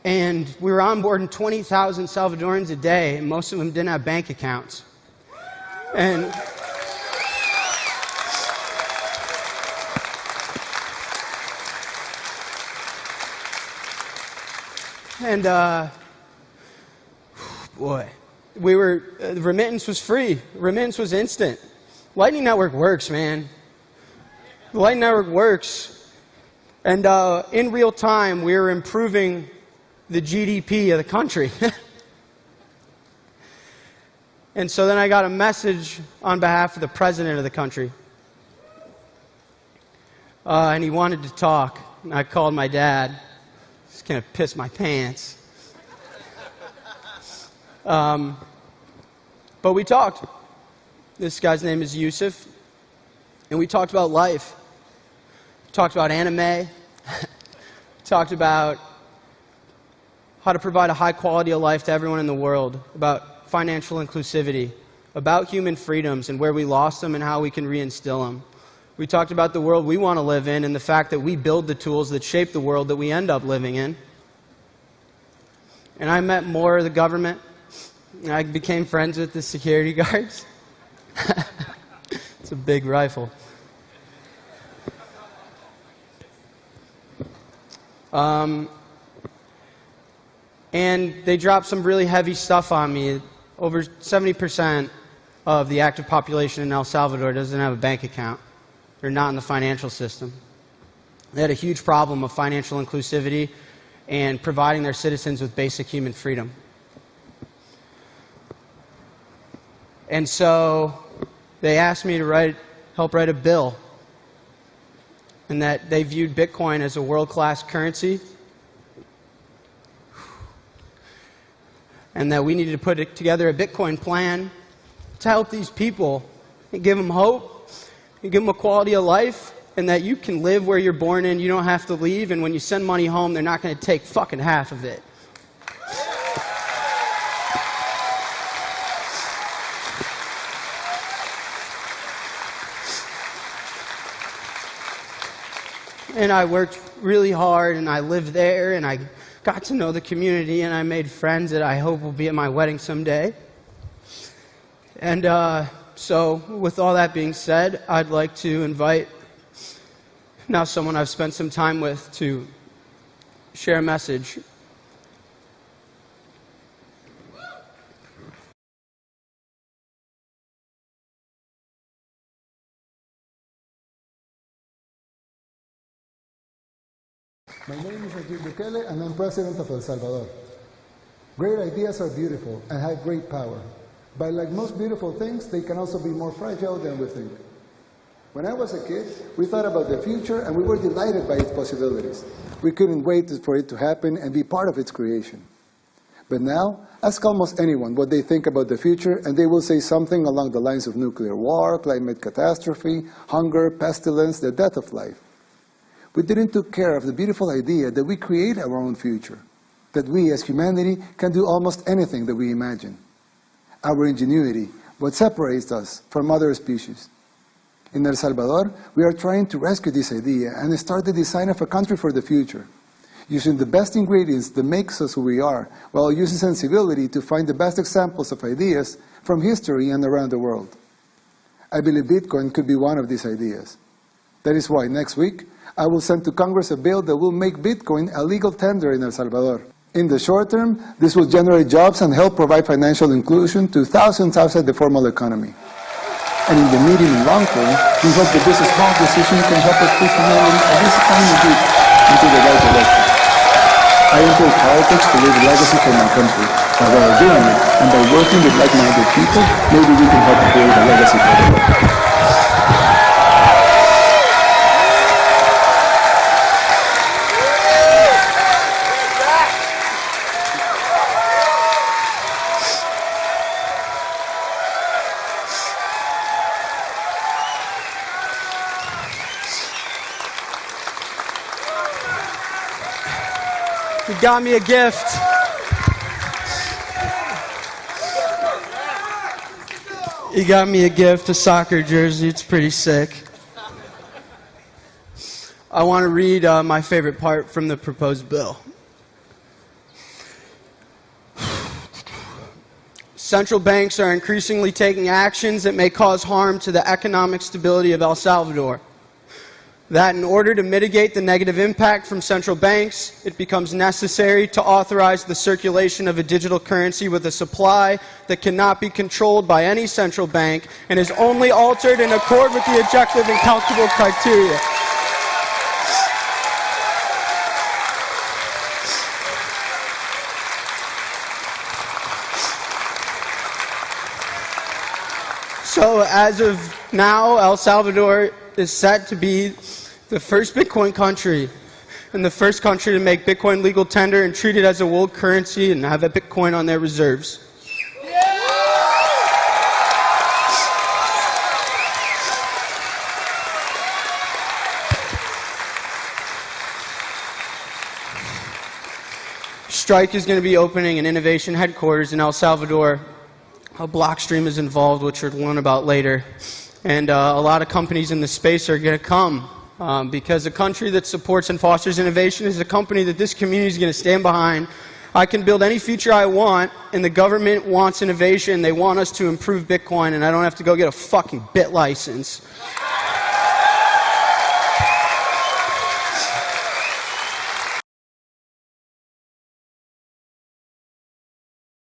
And we were onboarding 20,000 Salvadorans a day, and most of them didn't have bank accounts. And boy, the remittance was free. Remittance was instant. Lightning Network works, man. The Lightning Network works. And in real time, we were improving the GDP of the country. And so then I got a message on behalf of the president of the country. And he wanted to talk. And I called my dad. Just gonna piss my pants. But we talked. This guy's name is Yusuf. And we talked about life. We talked about anime. We talked about how to provide a high quality of life to everyone in the world, about financial inclusivity, about human freedoms and where we lost them and how we can reinstill them. We talked about the world we want to live in and the fact that we build the tools that shape the world that we end up living in. And I met more of the government. I became friends with the security guards. It's a big rifle. And they dropped some really heavy stuff on me. Over 70% of the active population in El Salvador doesn't have a bank account. They're not in the financial system. They had a huge problem of financial inclusivity and providing their citizens with basic human freedom. And so they asked me to help write a bill, and that they viewed Bitcoin as a world-class currency, and that we needed to put together a Bitcoin plan to help these people and give them hope and give them a quality of life, and that you can live where you're born in, you don't have to leave, and when you send money home, they're not going to take fucking half of it. And I worked really hard, and I lived there, and I got to know the community, and I made friends that I hope will be at my wedding someday. And so, with all that being said, I'd like to invite now someone I've spent some time with to share a message. My name is Nayib Bukele, and I'm President of El Salvador. Great ideas are beautiful and have great power. But like most beautiful things, they can also be more fragile than we think. When I was a kid, we thought about the future and we were delighted by its possibilities. We couldn't wait for it to happen and be part of its creation. But now, ask almost anyone what they think about the future, and they will say something along the lines of nuclear war, climate catastrophe, hunger, pestilence, the death of life. We didn't take care of the beautiful idea that we create our own future, that we as humanity can do almost anything that we imagine. Our ingenuity, what separates us from other species. In El Salvador, we are trying to rescue this idea and start the design of a country for the future, using the best ingredients that makes us who we are, while using sensibility to find the best examples of ideas from history and around the world. I believe Bitcoin could be one of these ideas. That is why next week, I will send to Congress a bill that will make Bitcoin a legal tender in El Salvador. In the short term, this will generate jobs and help provide financial inclusion to thousands outside the formal economy. And in the medium and long term, we hope that this small decision can help us push humanity and this tiny bit into the right direction. I enter politics to leave a legacy for my country. But while doing it, and by working with like-minded people, maybe we can help create a legacy for the world. He got me a gift. He got me a gift, a soccer jersey. It's pretty sick. I want to read my favorite part from the proposed bill. Central banks are increasingly taking actions that may cause harm to the economic stability of El Salvador. That in order to mitigate the negative impact from central banks, it becomes necessary to authorize the circulation of a digital currency with a supply that cannot be controlled by any central bank and is only altered in accord with the objective and calculable criteria. So as of now, El Salvador is set to be the first Bitcoin country and the first country to make Bitcoin legal tender and treat it as a world currency and have a Bitcoin on their reserves. Strike is going to be opening an innovation headquarters in El Salvador. Blockstream is involved, which we'll learn about later. And a lot of companies in the space are going to come because a country that supports and fosters innovation is a company that this community is going to stand behind. I can build any feature I want, and the government wants innovation. They want us to improve Bitcoin, and I don't have to go get a fucking bit license.